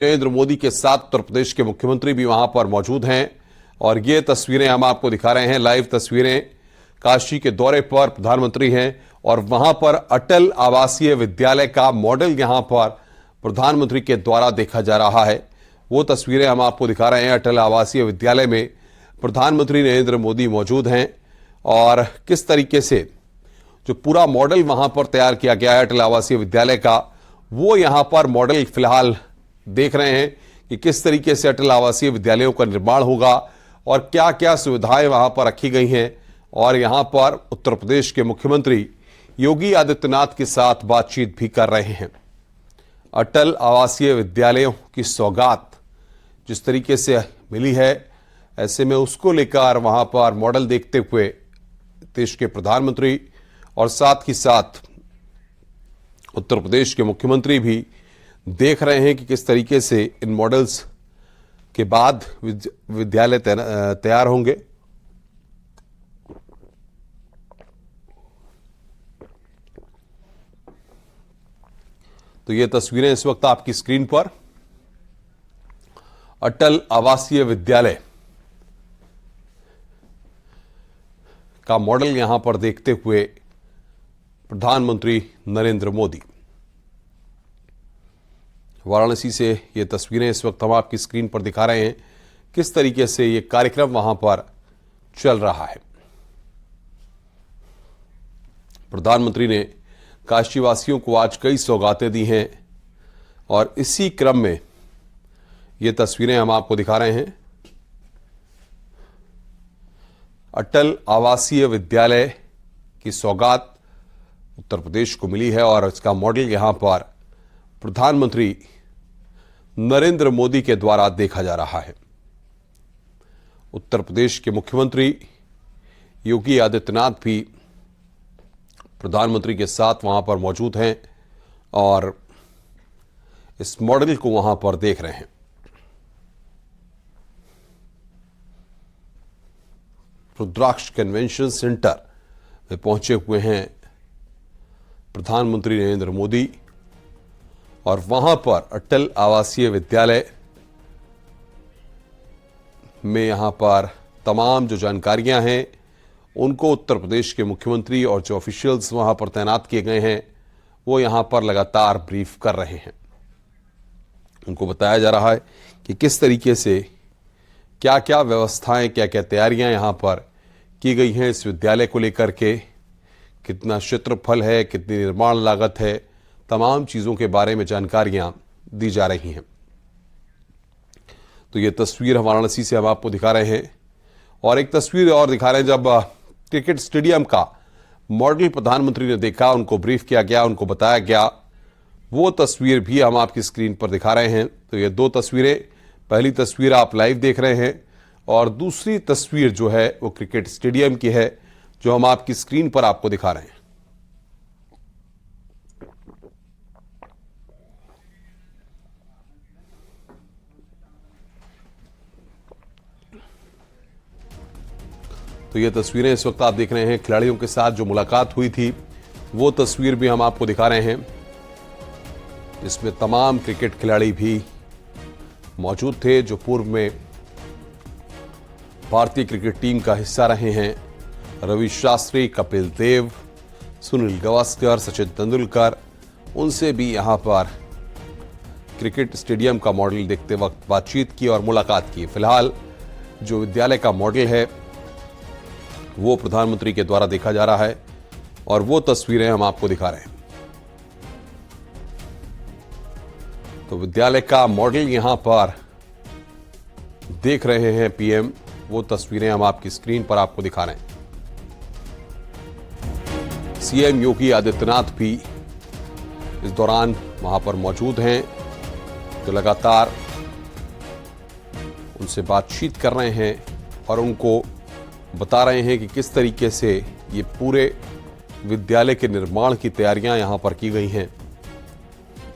नरेंद्र मोदी के साथ उत्तर प्रदेश के मुख्यमंत्री भी वहां पर मौजूद हैं और ये तस्वीरें हम आपको दिखा रहे हैं, लाइव तस्वीरें। काशी के दौरे पर प्रधानमंत्री हैं और वहां पर अटल आवासीय विद्यालय का मॉडल यहां पर प्रधानमंत्री के द्वारा देखा जा रहा है। वो तस्वीरें हम आपको दिखा रहे हैं। अटल आवासीय विद्यालय में प्रधानमंत्री नरेंद्र मोदी मौजूद हैं और किस तरीके से जो पूरा मॉडल वहां पर तैयार किया गया है अटल आवासीय विद्यालय का, वो यहां पर मॉडल फिलहाल देख रहे हैं कि किस तरीके से अटल आवासीय विद्यालयों का निर्माण होगा और क्या क्या सुविधाएं वहां पर रखी गई हैं। और यहां पर उत्तर प्रदेश के मुख्यमंत्री योगी आदित्यनाथ के साथ बातचीत भी कर रहे हैं। अटल आवासीय विद्यालयों की सौगात जिस तरीके से मिली है, ऐसे में उसको लेकर वहां पर मॉडल देखते हुए देश के प्रधानमंत्री और साथ ही साथ उत्तर प्रदेश के मुख्यमंत्री भी देख रहे हैं कि किस तरीके से इन मॉडल्स के बाद विद्यालय तैयार होंगे। तो ये तस्वीरें इस वक्त आपकी स्क्रीन पर अटल आवासीय विद्यालय का मॉडल यहां पर देखते हुए प्रधानमंत्री नरेंद्र मोदी। वाराणसी से ये तस्वीरें इस वक्त हम आपकी स्क्रीन पर दिखा रहे हैं किस तरीके से ये कार्यक्रम वहां पर चल रहा है। प्रधानमंत्री ने काशीवासियों को आज कई सौगातें दी हैं और इसी क्रम में ये तस्वीरें हम आपको दिखा रहे हैं। अटल आवासीय विद्यालय की सौगात उत्तर प्रदेश को मिली है और इसका मॉडल यहां पर प्रधानमंत्री नरेंद्र मोदी के द्वारा देखा जा रहा है। उत्तर प्रदेश के मुख्यमंत्री योगी आदित्यनाथ भी प्रधानमंत्री के साथ वहां पर मौजूद हैं और इस मॉडल को वहां पर देख रहे हैं। रुद्राक्ष कन्वेंशन सेंटर में पहुंचे हुए हैं प्रधानमंत्री नरेंद्र मोदी और वहां पर अटल आवासीय विद्यालय में यहां पर तमाम जो जानकारियां हैं उनको उत्तर प्रदेश के मुख्यमंत्री और जो ऑफिशियल्स वहां पर तैनात किए गए हैं वो यहां पर लगातार ब्रीफ कर रहे हैं। उनको बताया जा रहा है कि किस तरीके से क्या क्या व्यवस्थाएं, क्या क्या तैयारियां यहां पर की गई हैं इस विद्यालय को लेकर के, कितना क्षेत्रफल है, कितनी निर्माण लागत है, तमाम चीज़ों के बारे में जानकारियां दी जा रही हैं। तो ये तस्वीर वाराणसी से हम आपको दिखा रहे हैं और एक तस्वीर और दिखा रहे हैं जब क्रिकेट स्टेडियम का मॉडल प्रधानमंत्री ने देखा, उनको ब्रीफ किया गया, उनको बताया गया, वो तस्वीर भी हम आपकी स्क्रीन पर दिखा रहे हैं। तो ये दो तस्वीरें, पहली तस्वीर आप लाइव देख रहे हैं और दूसरी तस्वीर जो है वो क्रिकेट स्टेडियम की है जो हम आपकी स्क्रीन पर आपको दिखा रहे हैं। तो ये तस्वीरें इस वक्त आप देख रहे हैं। खिलाड़ियों के साथ जो मुलाकात हुई थी वो तस्वीर भी हम आपको दिखा रहे हैं, जिसमें तमाम क्रिकेट खिलाड़ी भी मौजूद थे जो पूर्व में भारतीय क्रिकेट टीम का हिस्सा रहे हैं। रवि शास्त्री, कपिल देव, सुनील गावस्कर, सचिन तेंदुलकर, उनसे भी यहां पर क्रिकेट स्टेडियम का मॉडल देखते वक्त बातचीत की और मुलाकात की। फिलहाल जो विद्यालय का मॉडल है वो प्रधानमंत्री के द्वारा देखा जा रहा है और वो तस्वीरें हम आपको दिखा रहे हैं। तो विद्यालय का मॉडल यहां पर देख रहे हैं पीएम, वो तस्वीरें हम आपकी स्क्रीन पर आपको दिखा रहे हैं। सीएम योगी आदित्यनाथ भी इस दौरान वहां पर मौजूद हैं, जो लगातार उनसे बातचीत कर रहे हैं और उनको बता रहे हैं कि किस तरीके से ये पूरे विद्यालय के निर्माण की तैयारियां यहां पर की गई हैं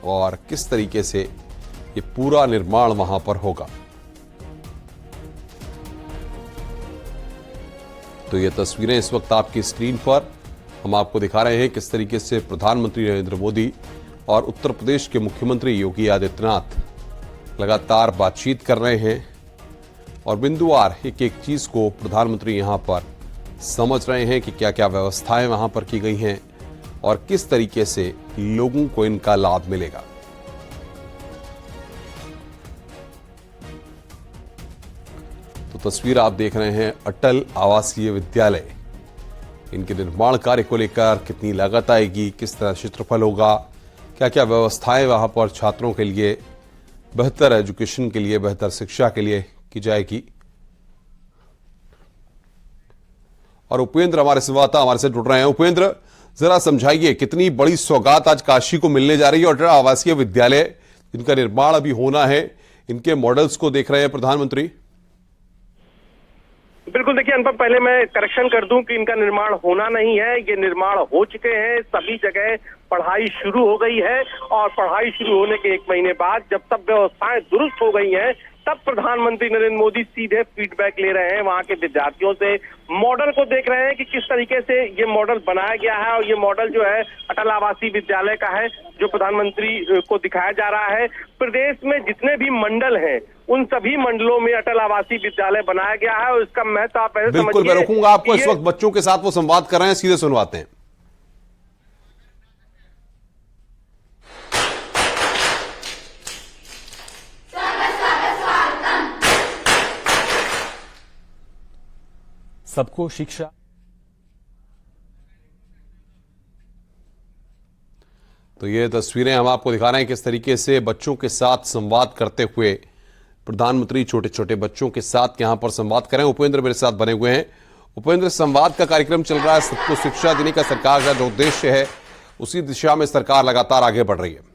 और किस तरीके से ये पूरा निर्माण वहां पर होगा। तो ये तस्वीरें इस वक्त आपकी स्क्रीन पर हम आपको दिखा रहे हैं किस तरीके से प्रधानमंत्री नरेंद्र मोदी और उत्तर प्रदेश के मुख्यमंत्री योगी आदित्यनाथ लगातार बातचीत कर रहे हैं और बिंदुवार एक एक चीज को प्रधानमंत्री यहां पर समझ रहे हैं कि क्या क्या व्यवस्थाएं वहां पर की गई हैं और किस तरीके से लोगों को इनका लाभ मिलेगा। तो तस्वीर आप देख रहे हैं अटल आवासीय विद्यालय, इनके निर्माण कार्य को लेकर कितनी लागत आएगी, किस तरह क्षेत्रफल होगा, क्या क्या व्यवस्थाएं वहां पर छात्रों के लिए, बेहतर एजुकेशन के लिए, बेहतर शिक्षा के लिए की जाएगी। और उपेंद्र हमारे संवाददाता हमारे से जुड़ रहे हैं। उपेंद्र, जरा समझाइए कितनी बड़ी सौगात आज काशी को मिलने जा रही है। और आवासीय विद्यालय जिनका निर्माण अभी होना है, इनके मॉडल्स को देख रहे हैं प्रधानमंत्री। बिल्कुल, देखिए अनुपम, पहले मैं करेक्शन कर दूं कि इनका निर्माण होना नहीं है, ये निर्माण हो चुके हैं। सभी जगह पढ़ाई शुरू हो गई है और पढ़ाई शुरू होने के 1 महीने बाद जब सब व्यवस्थाएं दुरुस्त हो गई हैं, तब प्रधानमंत्री नरेंद्र मोदी सीधे फीडबैक ले रहे हैं वहां के विद्यार्थियों से, मॉडल को देख रहे हैं कि किस तरीके से ये मॉडल बनाया गया है। और ये मॉडल जो है अटल आवासीय विद्यालय का है, जो प्रधानमंत्री को दिखाया जा रहा है। प्रदेश में जितने भी मंडल हैं, उन सभी मंडलों में अटल आवासीय विद्यालय बनाया गया है और इसका महत्व आप ऐसे समझिए। बिल्कुल, मैं रोकूंगा आपको। इस वक्त बच्चों के साथ वो संवाद कर रहे हैं, सीधे सुनवाते हैं। सबको शिक्षा। तो ये तस्वीरें हम आपको दिखा रहे हैं किस तरीके से बच्चों के साथ संवाद करते हुए प्रधानमंत्री छोटे छोटे बच्चों के साथ यहां पर संवाद करें। उपेंद्र मेरे साथ बने हुए हैं। उपेंद्र, संवाद का कार्यक्रम चल रहा है, सबको शिक्षा देने का सरकार का जो उद्देश्य है, उसी दिशा में सरकार लगातार आगे बढ़ रही है।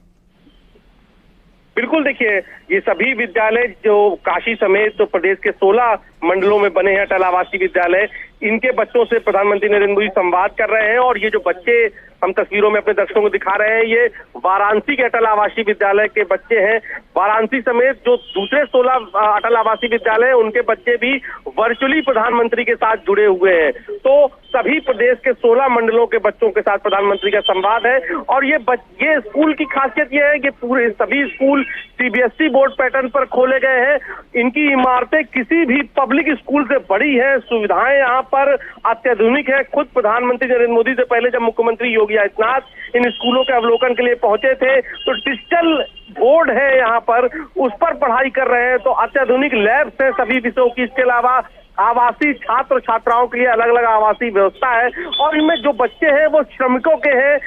बिल्कुल, देखिए ये सभी विद्यालय जो काशी समेत तो प्रदेश के 16 मंडलों में बने हैं अटल आवासीय विद्यालय, इनके बच्चों से प्रधानमंत्री नरेंद्र मोदी संवाद कर रहे हैं। और ये जो बच्चे हम तस्वीरों में अपने दर्शकों को दिखा रहे हैं, ये वाराणसी के अटल आवासीय विद्यालय के बच्चे हैं। वाराणसी समेत जो दूसरे 16 अटल आवासीय विद्यालय हैं, उनके बच्चे भी वर्चुअली प्रधानमंत्री के साथ जुड़े हुए हैं। तो सभी प्रदेश के 16 मंडलों के बच्चों के साथ प्रधानमंत्री का संवाद है। और ये स्कूल की खासियत ये है कि पूरे सभी स्कूल सीबीएसई बोर्ड पैटर्न पर खोले गए हैं। इनकी इमारतें किसी भी पब्लिक स्कूल से बड़ी हैं, सुविधाएं यहाँ पर अत्याधुनिक है। खुद प्रधानमंत्री नरेंद्र मोदी से पहले जब मुख्यमंत्री योगी आदित्यनाथ इन स्कूलों के अवलोकन के लिए पहुंचे थे, तो डिजिटल बोर्ड है यहाँ पर, उस पर पढ़ाई कर रहे हैं। तो अत्याधुनिक लैब्स हैं सभी विषयों की। इसके अलावा आवासीय छात्र छात्राओं के लिए अलग अलग आवासीय व्यवस्था है। और इनमें जो बच्चे हैं वो श्रमिकों के हैं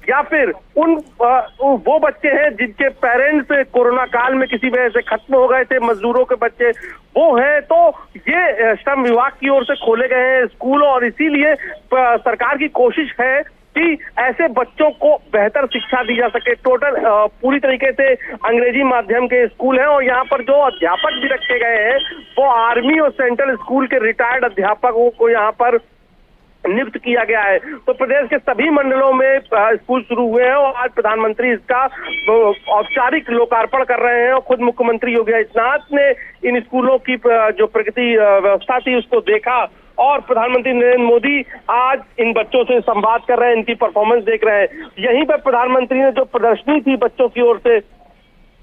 या फिर वो बच्चे हैं जिनके पेरेंट्स कोरोना काल में किसी वजह से खत्म हो गए थे, मजदूरों के बच्चे वो हैं। तो ये श्रम विभाग की ओर से खोले गए हैं स्कूल, और इसीलिए सरकार की कोशिश है कि ऐसे बच्चों को बेहतर शिक्षा दी जा सके। टोटल पूरी तरीके से अंग्रेजी माध्यम के स्कूल हैं और यहाँ पर जो अध्यापक भी रखे गए हैं वो आर्मी और सेंट्रल स्कूल के रिटायर्ड अध्यापकों को यहाँ पर नियुक्त किया गया है। तो प्रदेश के सभी मंडलों में स्कूल शुरू हुए हैं और आज प्रधानमंत्री इसका औपचारिक लोकार्पण कर रहे हैं। और खुद मुख्यमंत्री योगी आदित्यनाथ ने इन स्कूलों की जो प्रगति व्यवस्था थी उसको देखा और प्रधानमंत्री नरेंद्र मोदी आज इन बच्चों से संवाद कर रहे हैं, इनकी परफॉर्मेंस देख रहे हैं। यहीं पर प्रधानमंत्री ने जो प्रदर्शनी थी बच्चों की ओर से,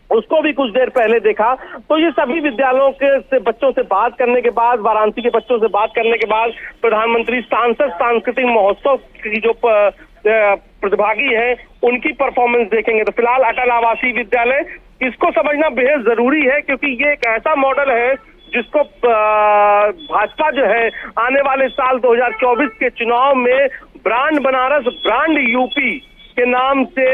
उसको भी कुछ देर पहले देखा। तो ये सभी विद्यालयों के से बच्चों से बात करने के बाद, वाराणसी के बच्चों से बात करने के बाद प्रधानमंत्री सांस्कृतिक महोत्सव की जो प्रतिभागी हैं उनकी परफॉर्मेंस देखेंगे। तो फिलहाल अटल आवासीय विद्यालय, इसको समझना बेहद जरूरी है क्योंकि ये एक ऐसा मॉडल है जिसको भाजपा जो है आने वाले साल 2024 के चुनाव में ब्रांड बनारस, ब्रांड यूपी के नाम से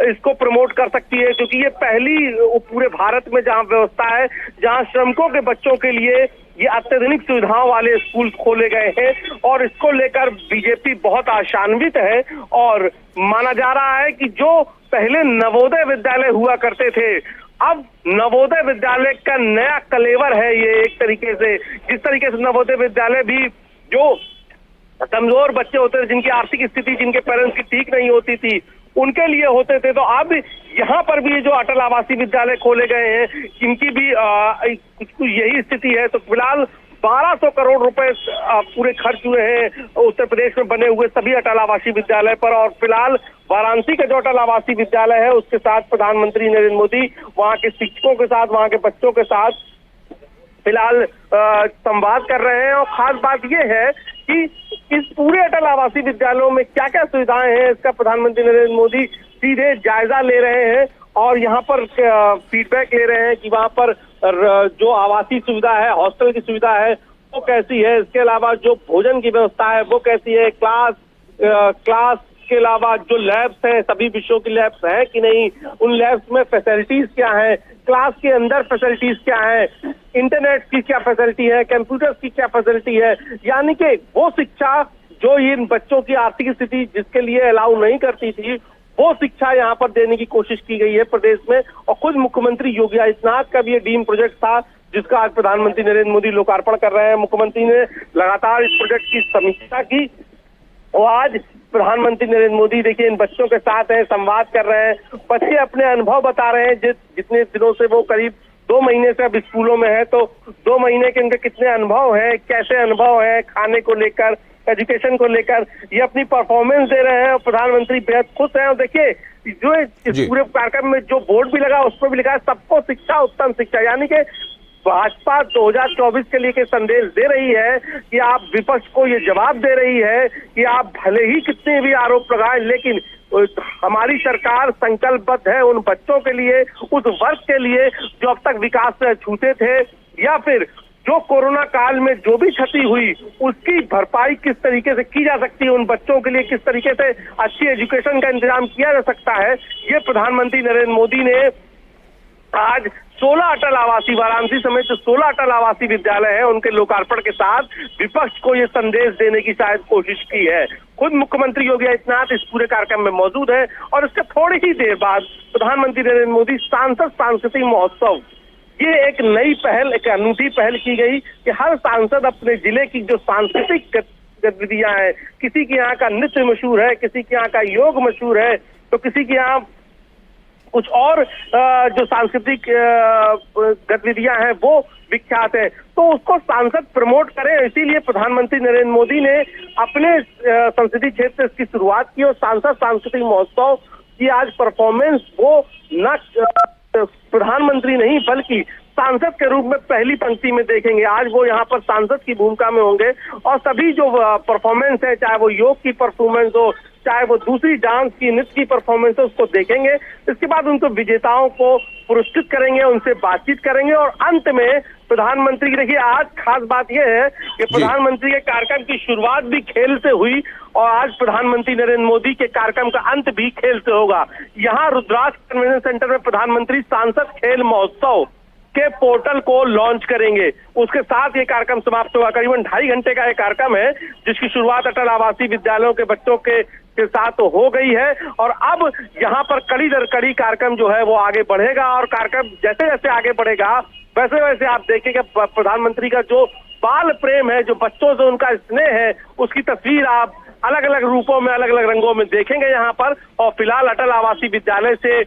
इसको प्रमोट कर सकती है। क्योंकि ये पहली पूरे भारत में जहां व्यवस्था है जहां श्रमिकों के बच्चों के लिए ये अत्याधुनिक सुविधाओं वाले स्कूल खोले गए हैं और इसको लेकर बीजेपी बहुत आशान्वित है। और माना जा रहा है कि जो पहले नवोदय विद्यालय हुआ करते थे, अब नवोदय विद्यालय का नया कलेवर है ये। एक तरीके से जिस तरीके से नवोदय विद्यालय भी जो कमजोर बच्चे होते थे, जिनकी आर्थिक स्थिति, जिनके पेरेंट्स की ठीक नहीं होती थी, उनके लिए होते थे, तो अब यहाँ पर भी जो अटल आवासीय विद्यालय खोले गए हैं इनकी भी यही स्थिति है। तो फिलहाल 1200 करोड़ रुपए पूरे खर्च हुए हैं उत्तर प्रदेश में बने हुए सभी अटल आवासीय विद्यालय पर। और फिलहाल वाराणसी का जो अटल आवासीय विद्यालय है उसके साथ प्रधानमंत्री नरेंद्र मोदी वहां के शिक्षकों के साथ, वहां के बच्चों के साथ फिलहाल संवाद कर रहे हैं। और खास बात यह है कि इस पूरे अटल आवासीय विद्यालयों में क्या क्या सुविधाएं हैं इसका प्रधानमंत्री नरेंद्र मोदी सीधे जायजा ले रहे हैं और यहाँ पर फीडबैक ले रहे हैं कि वहां पर जो आवासीय सुविधा है, हॉस्टल की सुविधा है वो कैसी है, इसके अलावा जो भोजन की व्यवस्था है वो कैसी है, क्लास के अलावा जो लैब्स हैं सभी विषयों की लैब्स हैं कि नहीं, उन लैब्स में फैसिलिटीज क्या है, क्लास के अंदर फैसिलिटीज क्या है, इंटरनेट की क्या फैसिलिटी है, कंप्यूटर्स की क्या फैसिलिटी है। यानी कि वो शिक्षा जो इन बच्चों की आर्थिक स्थिति जिसके लिए अलाउ नहीं करती थी वो शिक्षा यहाँ पर देने की कोशिश की गई है प्रदेश में। और खुद मुख्यमंत्री योगी आदित्यनाथ का भी ये ड्रीम प्रोजेक्ट था जिसका आज प्रधानमंत्री नरेंद्र मोदी लोकार्पण कर रहे हैं। मुख्यमंत्री ने लगातार इस प्रोजेक्ट की समीक्षा की और आज प्रधानमंत्री नरेंद्र मोदी देखिए इन बच्चों के साथ हैं, संवाद कर रहे हैं। बच्चे अपने अनुभव बता रहे हैं जितने दिनों से वो करीब 2 महीने से अब स्कूलों में है, तो 2 महीने के उनके कितने अनुभव है, कैसे अनुभव है खाने को लेकर, एजुकेशन को लेकर, ये अपनी परफॉर्मेंस दे रहे हैं और प्रधानमंत्री बेहद खुश हैं। और देखिए जो इस पूरे कार्यक्रम में जो बोर्ड भी लगा उस पर भी लिखा है सबको शिक्षा उत्तम शिक्षा। यानी कि भाजपा 2024 के लिए के संदेश दे रही है कि आप विपक्ष को ये जवाब दे रही है कि आप भले ही कितने भी आरोप लगाएं लेकिन हमारी सरकार संकल्पबद्ध है उन बच्चों के लिए, उस वर्ग के लिए जो अब तक विकास से छूटे थे या फिर जो कोरोना काल में जो भी क्षति हुई उसकी भरपाई किस तरीके से की जा सकती है, उन बच्चों के लिए किस तरीके से अच्छी एजुकेशन का इंतजाम किया जा सकता है। ये प्रधानमंत्री नरेंद्र मोदी ने आज 16 अटल आवासीय वाराणसी समेत जो 16 अटल आवासीय विद्यालय है उनके लोकार्पण के साथ विपक्ष को ये संदेश देने की शायद कोशिश की है। खुद मुख्यमंत्री योगी आदित्यनाथ इस पूरे कार्यक्रम में मौजूद है और इसके थोड़ी ही देर बाद प्रधानमंत्री नरेंद्र मोदी सांसद सांस्कृतिक महोत्सव, ये एक नई पहल, एक अनूठी पहल की गई कि हर सांसद अपने जिले की जो सांस्कृतिक गतिविधियां हैं, किसी के यहाँ का नृत्य मशहूर है, किसी के यहाँ का योग मशहूर है, तो किसी के यहाँ कुछ और जो सांस्कृतिक गतिविधियां हैं वो विख्यात है, तो उसको सांसद प्रमोट करें। इसीलिए प्रधानमंत्री नरेंद्र मोदी ने अपने संसदीय क्षेत्र से इसकी शुरुआत की और सांसद सांस्कृतिक महोत्सव की आज परफॉर्मेंस वो न प्रधानमंत्री नहीं बल्कि सांसद के रूप में पहली पंक्ति में देखेंगे। आज वो यहाँ पर सांसद की भूमिका में होंगे और सभी जो परफॉर्मेंस है, चाहे वो योग की परफॉर्मेंस हो, चाहे वो दूसरी डांस की, नृत्य की परफॉर्मेंस है, उसको देखेंगे। इसके बाद उनको विजेताओं को पुरस्कृत करेंगे, उनसे बातचीत करेंगे और अंत में प्रधानमंत्री की देखिए आज खास बात यह है कि प्रधानमंत्री के कार्यक्रम की शुरुआत भी खेल से हुई और आज प्रधानमंत्री नरेंद्र मोदी के कार्यक्रम का अंत भी खेल से होगा। यहाँ रुद्राक्ष कन्वेंशन सेंटर में प्रधानमंत्री सांसद खेल महोत्सव के पोर्टल को लॉन्च करेंगे। उसके साथ ये कार्यक्रम समाप्त होगा। करीबन 2.5 घंटे का ये कार्यक्रम है जिसकी शुरुआत अटल आवासीय विद्यालयों के बच्चों के साथ तो हो गई है और अब यहाँ पर कड़ी दर कड़ी कार्यक्रम जो है वो आगे बढ़ेगा और कार्यक्रम जैसे जैसे आगे बढ़ेगा वैसे वैसे आप देखेंगे प्रधानमंत्री का जो बाल प्रेम है, जो बच्चों से उनका स्नेह है, उसकी तस्वीर आप अलग अलग रूपों में, अलग अलग रंगों में देखेंगे यहाँ पर। और फिलहाल अटल आवासीय विद्यालय से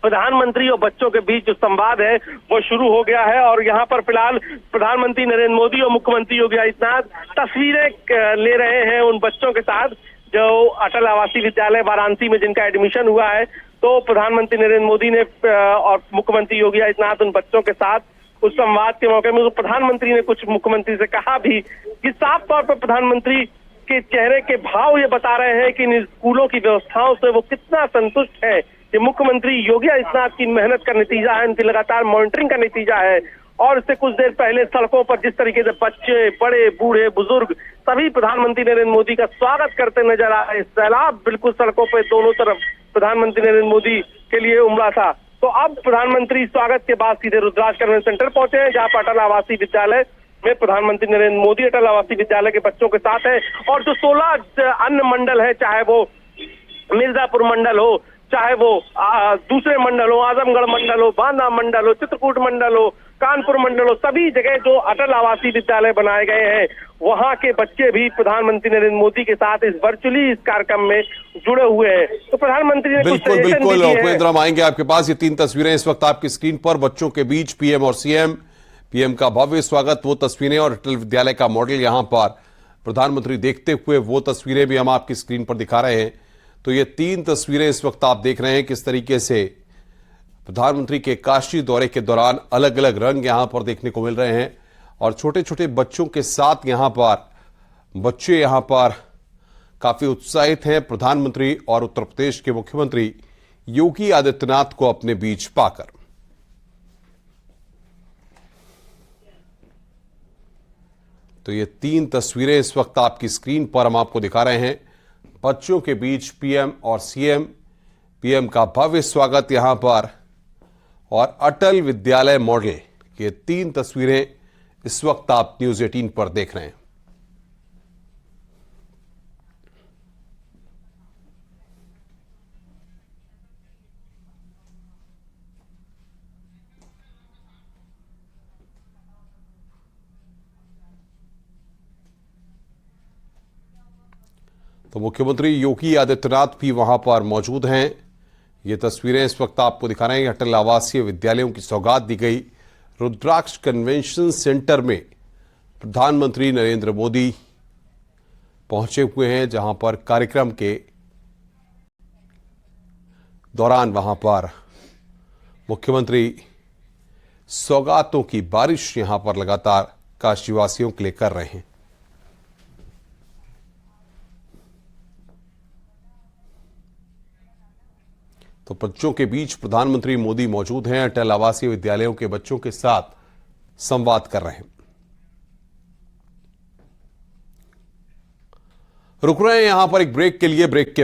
प्रधानमंत्री और बच्चों के बीच जो संवाद है वो शुरू हो गया है और यहाँ पर फिलहाल प्रधानमंत्री नरेंद्र मोदी और मुख्यमंत्री योगी आदित्यनाथ तस्वीरें ले रहे हैं उन बच्चों के साथ जो अटल आवासीय विद्यालय वाराणसी में जिनका एडमिशन हुआ है। तो प्रधानमंत्री नरेंद्र मोदी ने और मुख्यमंत्री योगी आदित्यनाथ उन बच्चों के साथ उस संवाद के मौके में प्रधानमंत्री ने कुछ मुख्यमंत्री से कहा भी कि साफ तौर पर प्रधानमंत्री के चेहरे के भाव ये बता रहे हैं कि इन स्कूलों की व्यवस्थाओं से वो कितना संतुष्ट है। ये मुख्यमंत्री योगी आदित्यनाथ की मेहनत का नतीजा है, उनकी लगातार मॉनिटरिंग का नतीजा है। और इससे कुछ देर पहले सड़कों पर जिस तरीके से बच्चे, बड़े, बूढ़े, बुजुर्ग सभी प्रधानमंत्री नरेंद्र मोदी का स्वागत करते नजर आ रहे, सैलाब बिल्कुल सड़कों पर दोनों तरफ प्रधानमंत्री नरेंद्र मोदी के लिए उमड़ा था। तो अब प्रधानमंत्री स्वागत के बाद सीधे रुद्राक्ष कन्वेंशन सेंटर पहुंचे हैं जहां पर अटल आवासीय विद्यालय में प्रधानमूर्ति नरेंद्र मोदी अटल आवासीय विद्यालय के बच्चों के साथ है और जो 16 अन्य मंडल है, चाहे वो मिर्जापुर मंडल हो, चाहे वो दूसरे मंडल हो, आजमगढ़ मंडल हो, बांदा मंडल हो, चित्रकूट मंडल हो, कानपुर मंडल हो, सभी जगह जो अटल आवासीय विद्यालय बनाए गए हैं वहां के बच्चे भी प्रधानमंत्री नरेंद्र मोदी के साथ इस वर्चुअली इस कार्यक्रम में जुड़े हुए हैं। तो प्रधानमंत्री ने बिल्कुल उपेंद्र, हम आएंगे आपके पास। ये 3 तस्वीरें इस वक्त आपकी स्क्रीन पर, बच्चों के बीच पीएम और सीएम, पीएम का भव्य स्वागत, वो तस्वीरें और अटल विद्यालय का मॉडल यहां पर प्रधानमंत्री देखते हुए वो तस्वीरें भी हम आपकी स्क्रीन पर दिखा रहे हैं। तो ये 3 तस्वीरें इस वक्त आप देख रहे हैं किस तरीके से प्रधानमंत्री के काशी दौरे के दौरान अलग अलग रंग यहां पर देखने को मिल रहे हैं और छोटे छोटे बच्चों के साथ यहां पर बच्चे यहां पर काफी उत्साहित हैं प्रधानमंत्री और उत्तर प्रदेश के मुख्यमंत्री योगी आदित्यनाथ को अपने बीच पाकर। तो ये 3 तस्वीरें इस वक्त आपकी स्क्रीन पर हम आपको दिखा रहे हैं। बच्चों के बीच पीएम और सीएम, पीएम का भव्य स्वागत यहां पर और अटल विद्यालय मॉडल, ये 3 तस्वीरें इस वक्त आप न्यूज़ 18 पर देख रहे हैं। तो मुख्यमंत्री योगी आदित्यनाथ भी वहां पर मौजूद हैं। ये तस्वीरें इस वक्त आपको दिखा रहे हैं। अटल आवासीय विद्यालयों की सौगात दी गई। रुद्राक्ष कन्वेंशन सेंटर में प्रधानमंत्री नरेंद्र मोदी पहुंचे हुए हैं, जहां पर कार्यक्रम के दौरान वहां पर मुख्यमंत्री सौगातों की बारिश यहां पर लगातार काशीवासियों के लिए कर रहे हैं। तो बच्चों के बीच प्रधानमंत्री मोदी मौजूद हैं, अटल आवासीय विद्यालयों के बच्चों के साथ संवाद कर रहे हैं। रुक रहे हैं यहां पर एक ब्रेक के लिए। ब्रेक के